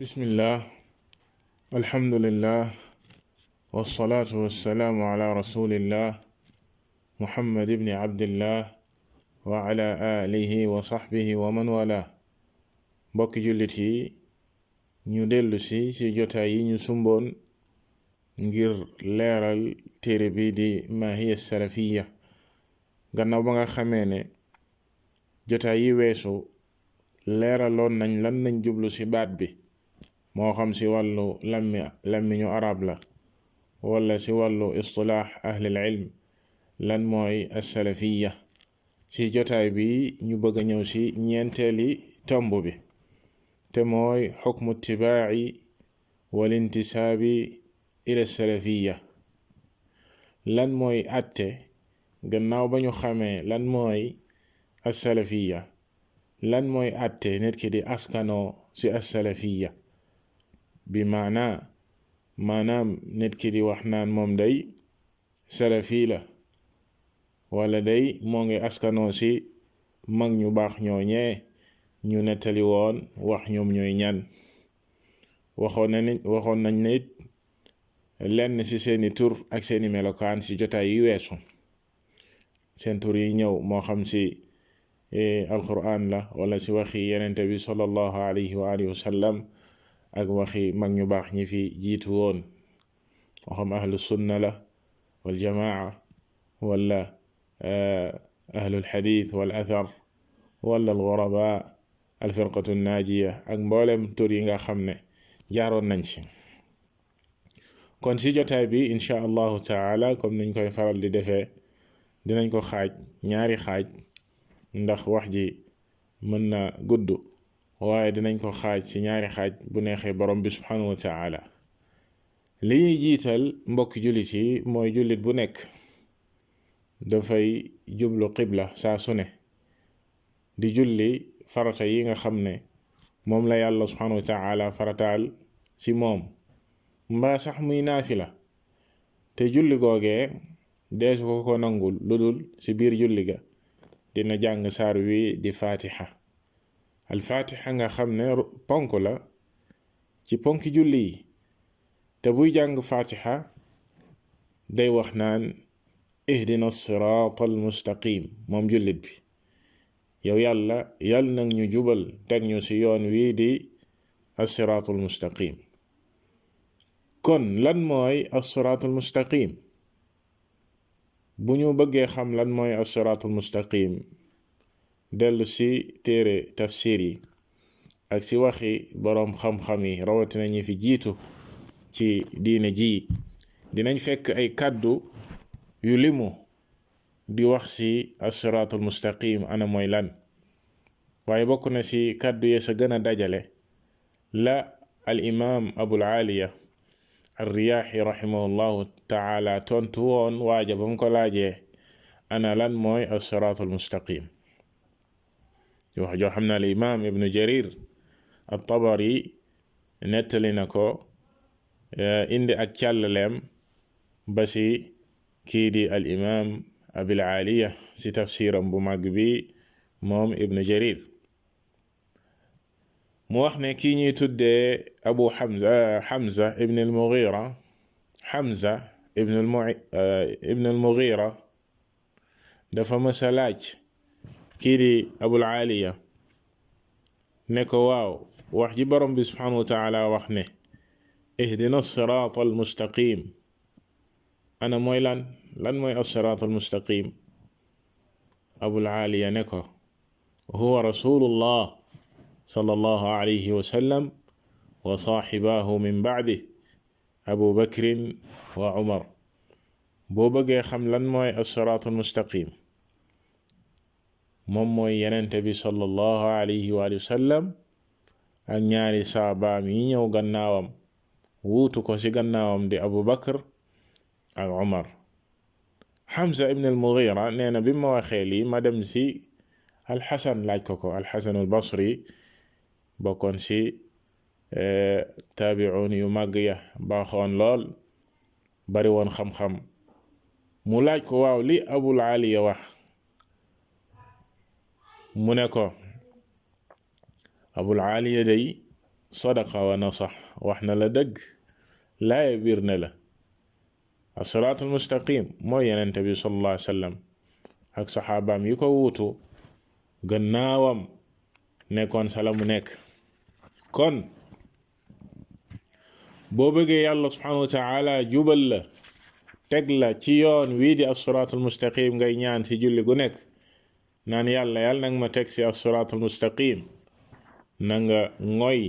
bismillah alhamdulillah wasalaatu wassalaamu ala rasulillah muhammad ibni abdillah wa ala alihi wa sahbihi wa man wala. mbokki jullit yi ñu dellu ci jotaay yi ñu sumboon ngir leeral téere bi di ma hiya salafiya. gannaaw ba nga xamee ne jotaay yi weesu leeraloon nañ lan nañ jublu ci baat bi, moo xam ci wàllu làmmiñu arab la wala ci wàllu istilaax ahlil ilm lan mooy as-salafiya. ci jotaay bi ñu bëgg a ñëw ci ñeenteeli tomb bi, te mooy xukmu ittibaa'i wal intisaabi ila salafiya. lan mooy atte gannaaw ba ñu xamee lan mooy as-salafiya, lan mooy atte nit ki di askanoo ci as-salafiya bi maanaam nit ki di wax naan moom day salafi la, wala day moo ngi askanoo ci mag ñu baax ñooñee ñu nettali woon wax ñoom ñooy ñan. waxoon nañ nit lenn ci seeni tur ak seeni melokaan ci jotaay yi weesu. seen tur yi ñëw moo xam ci alquran la wala ci waxi yenente bi sallallahu alayhi wa alihi wa sallam ak waxi mag ñu baax ñi fi jiitu woon, moo xam ahlu sunna la wal jamaa wala ahlul xadiis wal athar wala al ghuraba al firqatu naajiya ak mboolem tur yi nga xam ne jaaroon nañ ci. kon ci jotaay bi insha allahu taala, comme niñ koy faral di defee, dinañ ko xaaj ñaari xaaj ndax wax ji mën na gudd, waaye dinañ ko xaaj ci ñaari xaaj bu neexee borom bi subhanahu wa taala. li ñuy jiital mbokki jullit yi mooy jullit bu nekk dafay jublu qibla saa su ne di julli farata yi nga xam ne moom la yàlla subhanahu wa taala farataal ci moom, mbaa sax muy naafila. te julli googee deesu ko nangul lu dul ci biir julli ga dina jàng saar wi di fatiha. al fatiha nga xam ne ponk la ci ponki julli yi, te buy jàng fatiha day wax naan ihdina siraata al mustaqim. moom jullit bi, yow yàlla nag ñu jubal teg ñu ci yoon wii di as-siraatul mustaqim. kon lan mooy as-siraatul mustaqim? bu ñu bëggee xam lan mooy as-siraatul mustaqim, dellu ci téere tafsir yi ak ci waxi boroom xam-xam yi rawatina ñi fi jiitu ci diine ji, dinañ fekk ay kàddu yu limu di wax ci as-siraatul mustaqim ana mooy lan. waaye bokk na ci kàddu ya sa gën a dajale la al imaam abul aliya ar-riyaahi rahimahullahu taala tontu woon waaja ba mu ko laajee ana lan mooy as-siraatul mustaqim. wax joo xam ne al imaam ibnu jarir at-tabari nettali na ko, indi ak càllaleem ba ci kii di al imaam abil aliya ci tafsiram bu mag bi moom ibnu jarir. mu wax ne kii ñuy tuddee abu Hamza ibn al-Mughira, Hamza ibn al-Mughira dafa mësa laaj kii di abul aliya ne ko waaw, wax ji borom bi subhanahu wa taala wax ne ihdina as-sirata al-mustaqim ana mooy lan mooy as-sirata al-mustaqim? abul aliya ne ko huwa rasulullah sallallahu alayhi wa sallam wa saaxibahu min ba'di abu bakrin wa umar. boo bëggee xam lan mooy as-sirata al-mustaqim, moom mooy yenente bi sallallahu alayhi wa sallam ak ñaari saabaam yi ñëw gannaawam wuutu ko ci gannaawam di abu bakr ak umar. Hamza ibn al-Mughira nee na bi ma waxee lii ma dem ci alxasan laaj ko alxasan al-Basri bokkoon ci taabi'un yu màgg ya, baaxoon lool, bari woon xam-xam. mu laaj ko waaw li abul aliya wax, mu ne ko abul aliya day sadaqa wa nasax wax na la dëgg laaye biir ne la as-siraatul mustaqim mooy yenente bi sallallahu alayhi wa sallam ak saxaabaam yi ko wuutu gannaawam nekkoon sa la mu nekk. kon boo bëggee yàlla subhanahu wa taala jubal la teg la ci yoon wii di as-siraatul mustaqim ngay ñaan ci julli gu nekk naan yàlla nag ma teg ci as-siraatul mustaqim na nga ngoy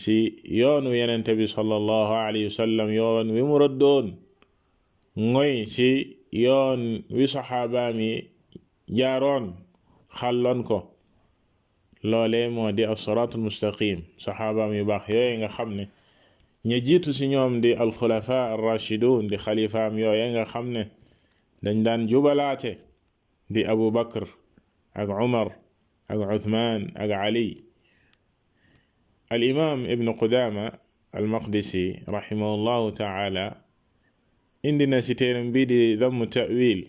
ci yoonu yenente bi sallallahu alayhi wa sallam yoon wi mu rëddoon ngoy ci yoon wi saxaabaam yi jaaroon xàlloon ko loolee moo di as-siraatul mustaqim saxaabaam yu baax yooye nga xam ne ña jiitu ci ñoom di alxulafa ar-rashidun di xalifaam yooye nga xam ne dañ daan jubalaate di Abu Bakr ak Umar ak Uthman ak Ali. al imam ibn Qudama al Maqdisi rahimahullahu taala indi na ci téeram bii di Dammu Ta'wil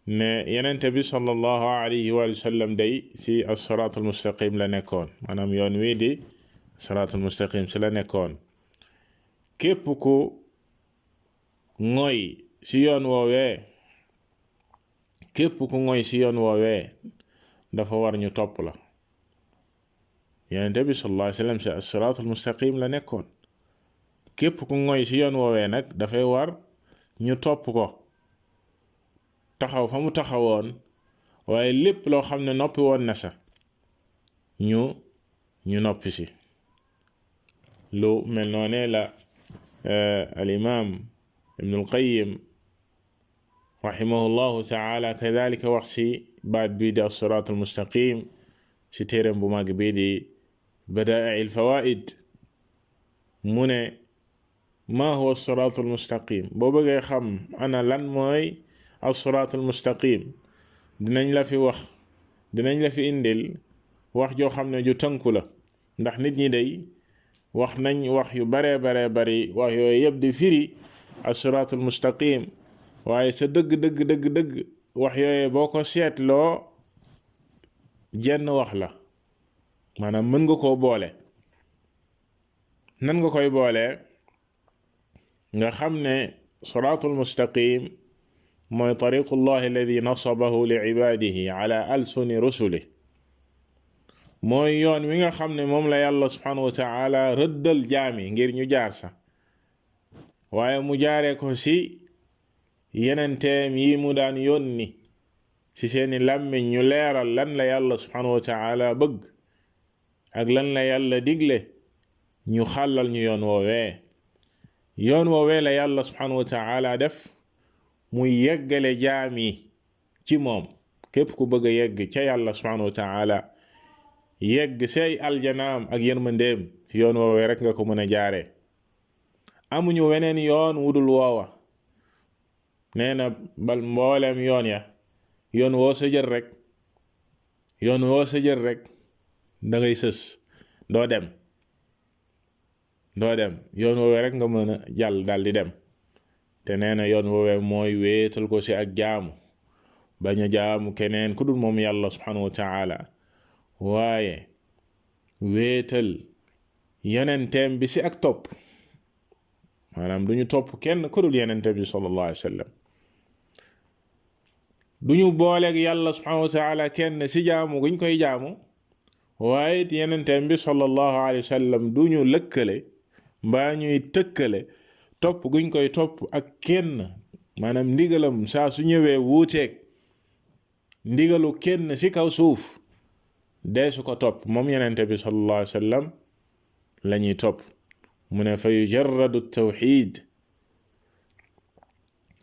ne yenente bi sallallahu alayhi wa sallam day ci as-siraatul mustaqim la nekkoon maanaam yoon wii di siraatul mustaqim ci la nekkoon képp ku ngoy ci yoon woowee dafa war ñu topp la. yenente bi sallallahu alayhi wa sallam ci as-siraatul mustaqim la nekkoon képp ku ngoy ci yoon woowee nag dafay war ñu topp ko taxaw fa mu taxawoon waaye lépp loo xam ne noppi woon na sa ñu noppi ci. lu mel noonee la al imam ibn al qayyim rahimahullahu taala kadhalika wax ci baat bii di as-siraatul mustaqim ci téeram bu mag bii di badaa'i al fawaid mu ne ma huwa as-siraatul mustaqim boo bëggee xam ana lan mooy as-siraatul mustaqim dinañ la fi indil wax joo xam ne ju tënku la ndax nit ñi day wax nañ wax yu bare bari wax yooyu yëpp di firi as-siraatul mustaqim waaye sa dëgg wax yooyu boo ko seetloo jenn wax la maanaam mën nga koo boole. nan nga koy boole nga xam ne siraatul mustaqim mooy tariqullahi alladi nasabahu li ibadihi ala alsuni rusulih mooy yoon wi nga xam ne moom la yàlla subhanahu wa taala rëddal jaami ngir ñu jaar sa waaye mu jaaree ko ci yenenteem yi mu daan yónni ci seeni làmmiñ ñu leeral lan la yàlla subhanahu wa taala bëgg ak lan la yàlla digle ñu xàllal ñu yoon woowee la yàlla subhanahu wa taala def muy yeggale jaami ci moom képp ku bëgg a yegg ca yàlla subhanahu wa taala yegg say aljanaam ak yërmandeem yoon woowee rek nga ko mën a jaaree amuñu weneen yoon wudul woowa nee na bal mbooleem yoon woo sa jël rek da ngay sës doo dem yoon woowee rek nga mën a jàll dal di dem te nee na yoon woowee mooy wéetal ko ci ak jaamu bañ a jaamu keneen ku dul moom yàlla subhanahu wa taala waaye wéetal yenenteem bi ci ak topp maanaam duñu topp kenn ku dul yenente bi sallallahu alayhi wa sallam duñu booleeg yàlla subhanahu wa taala kenn ci jaamu guñ koy jaamu waaye yenenteem bi sallallahu alayhi wa sallam duñu lëkkale mbaa ñuy tëkkale topp guñ koy topp ak kenn maanaam ndigalam saa su ñëwee wuuteeg ndigalu kenn ci kaw suuf deesu ko topp moom yenente bi sallallahu alayhi wa sallam lañuy topp mu ne fa yujarradu tawxid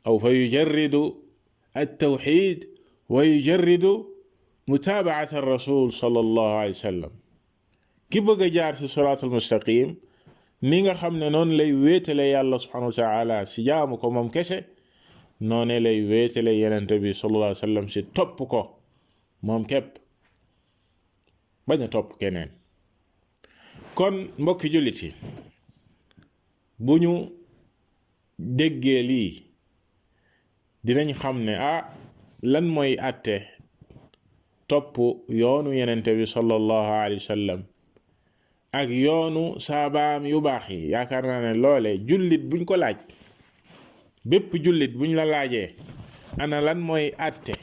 aw fa yujarridu at-tawxid wa yujarridu mutaabaat ar-rasul sallallahu alayhi wa sallam ki bëgg a jaar ci siraatul mustaqim ni nga xam ne noonu lay wéetale yàlla subhanahu wa taala ci jaamu ko moom kese noone lay wéetale yenente bi sallallahu alayhi wa sallam ci topp ko moom képp bañ a topp keneen. kon mbokki jullit yi bu ñu déggee lii dinañ xam ne lan mooy àtte topp yoonu yenente bi sallallahu alayhi wa sallam ak yoonu saabaam yu baax yi yaakaar naa ne loole jullit buñ ko laaj, bépp jullit buñ la laajee ana lan mooy àtte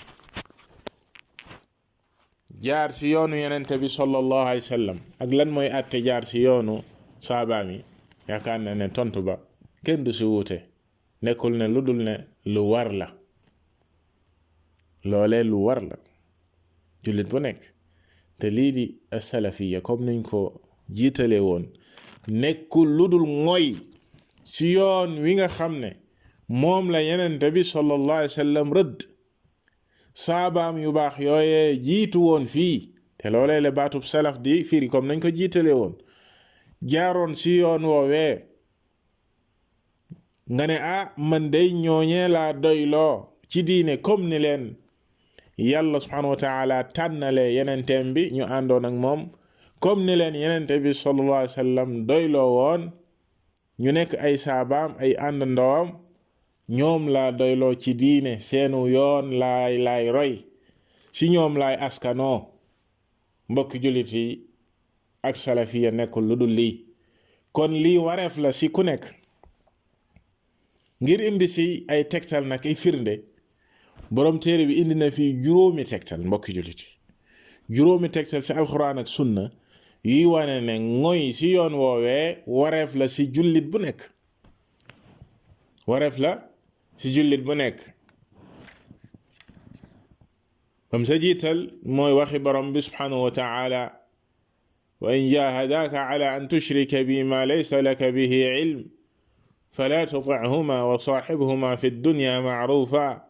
jaar ci yoonu yenente bi sallallahu alayhi wa sallam ak lan mooy àtte jaar ci yoonu saabaam yi, yaakaar naa ne tontu ba kenn du ci wuute, nekkul ne lu dul ne lu war la. loolee lu war la jullit bu nekk. te lii di asalafiya comme niñ ko jiitale woon nekkul lu dul ngoy ci yoon wi nga xam ne moom la yenente bi sallallahu alayhi wa sallam rëdd, saabaam yu baax yooyee jiitu woon fii, te loolee la baatub salaf di firi comme nañ ko jiitale woon, jaaroon ci yoon woowee nga ne man day ñooñee laa doyloo ci diine comme ni leen yàlla subhanahu wa taala tànnale yenenteem bi ñu àndoon ak moom, comme ni leen yenente bi sallallahu alayhi wa sallam doyloo woon ñu nekk ay saabaam ay àndandoom, ñoom laa doyloo ci diine, seenu yoon laay roy, ci ñoom laay askanoo. mbokki jullit yi, ak salafiya nekkul lu dul lii. kon lii wareef la ci ku nekk ngir indi ci ay tegtal nag ay firnde. borom téere bi indi na fii juróomi tegtal, mbokki jullit yi, juróomi tegtal ci alxuraan ak sunna yi wane ne ngoy ci yoon woowee wareef la ci jullit bu nekk, wareef la ci jullit bu nekk. bam sa jiital mooy waxi borom bi subhanahu wa taala: wa in jahadaaka ala an tushrika bi ma laysa laka bihi ilm fala tutihuma wa saaxibhuma fi dunya macrufa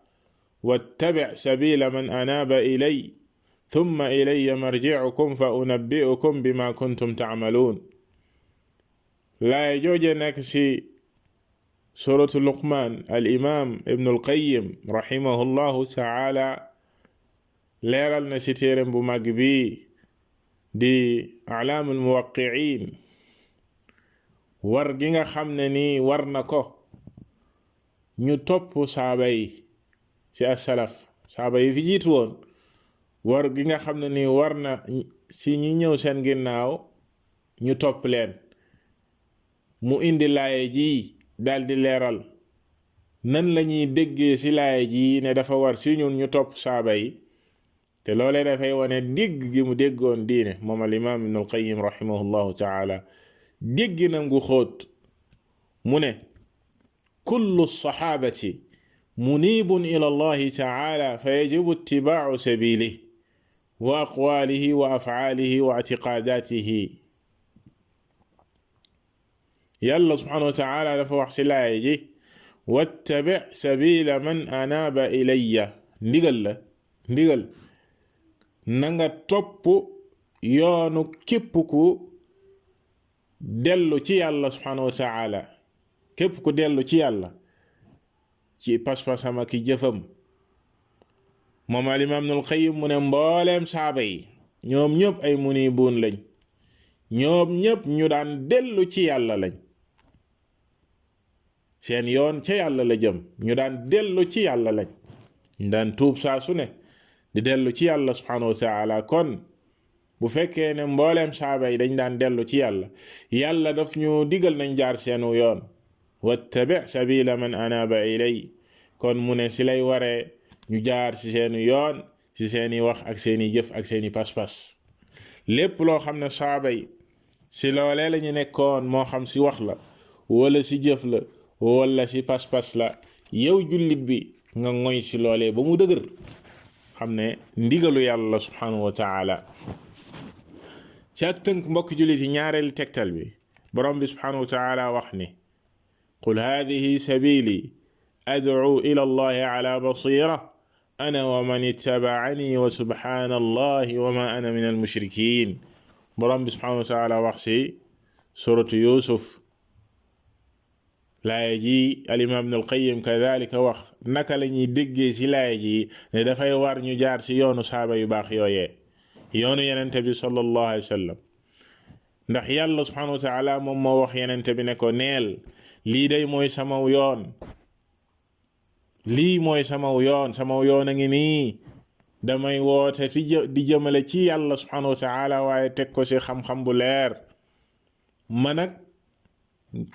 wattabic sabila man anaaba ilay thumma ilaya marjicukum fa unabbi'ukum bima kuntum tacmaluun. laay jooje nekk ci suratu luqmaan. al imam ibnu alqayim rahimahullahu taala leeral na ci téeram bu mag bi di aclaamul muwaqqiin war gi nga xam ne nii war na ko ñu topp saaba yi ci as-salaf, saaba yi fi jiitu woon, war gi nga xam ne nii war na ci ñi ñëw seen ginnaaw ñu topp leen. mu indi laaye ji daldi leeral nan lañuy déggee ci laaye ji ne dafa war ci ñun ñu topp saaba yi, te loolee dafay wane dégg gi mu déggoon diine moom al imaam ibn al qayyim rahimahullahu taala. dégginam gu xóot mu ne kullu saxaabati munibun ila allahi taala fa yajibu ittibaacu sabilihi wa aqwaalihi wa afcaalihi wa ictiqaadaatihi. yàlla subhanahu wa taala dafa wax ci laaya ji: wattabic sabila man anaaba ilayya. ndigal na nga topp yoonu képp ku dellu ci yàlla subhanahu wa taala, képp ku dellu ci yàlla ci pas-pasam ak jëfam. moom al imaam Ibnul Qayyim mu ne mbooleem saaba yi ñoom ñëpp ay munibuun lañ, ñoom ñëpp ñu daan dellu ci yàlla lañ, seen yoon ca yàlla la jëm, ñu daan dellu ci yàlla lañ, ñu daan tuub saa su ne di dellu ci yàlla subhanahu wa taala. kon bu fekkee ne mbooleem saaba yi dañ daan dellu ci yàlla, yàlla daf ñu digal nañ jaar seenu yoon: wattabi' sabila man anaaba ilay. kon mu ne ci lay waree ñu jaar ci seenu yoon, ci seeni wax ak seeni jëf ak seeni pas-pas. lépp loo xam ne saaba yi ci loolee la ñu nekkoon, moo xam ci wax la wala ci jëf la wala ci pas-pas la, yow jullit bi nga ngoy ci loolee ba mu dëgër, xam ne ndigalu yàlla subhanahu wa taala. ci ak tënk, mbokk jullit yi, ñaareelu tegtal bi borom bi subhanahu wa taala wax ni: qul haadihi sabili ad'u ila allahi ala basira ana wa man ittaba'ani wa subhana allahi wa ma ana min almushrikin. borom bi subhanahu wa taala wax ci suratu yusuf. laaya ji al imam ibn al qayyim kadhalika wax naka la ñuy déggee ci laaya ji ne dafay war ñu jaar ci yoonu saaba yu baax yooyee, yoonu yenente bi sallallahu alayhi wa sallam. ndax yàlla subhanahu wa taala moom moo wax yenente bi ne ko: neel lii day mooy samaw yoon, lii mooy samaw yoon a ngi nii, damay woote di jëmale ci yàlla subhanahu wa taala, waaye teg ko ci xam-xam bu leer, man ak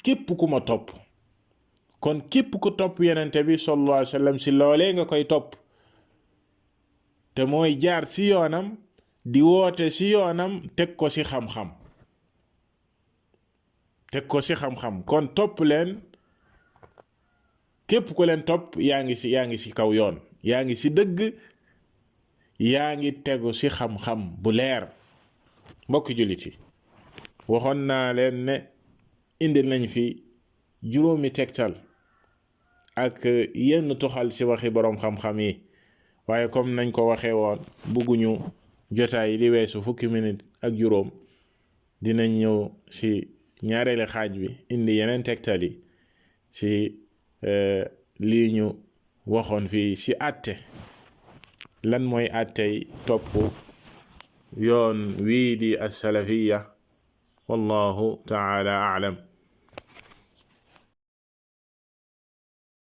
képp ku ma topp. kon képp ku topp yenente bi sallallahu alayhi wa sallam si loolee nga koy topp te mooy jaar si yoonam di woote si yoonam teg ko si xam-xam kon topp leen képp ku leen topp yaa ngi si kaw yoon yaa ngi si dëgg yaa ngi tegu si xam-xam bu leer. mbokki jullit yi waxoon naa leen ne indil nañ fi juróomi tegtal ak yenn toxal ci waxi boroom xam-xam yi waaye comme nañ ko waxee woon bëgguñu jotaay li weesu fukki minute ak juróom dinañ ñëw ci ñaareeli xaaj bi indi yeneen tegtal yi ci lii ñu waxoon fii ci àtte lan mooy àttey topp yoon wii di as-salafiyya wallahu ta'ala a'lam.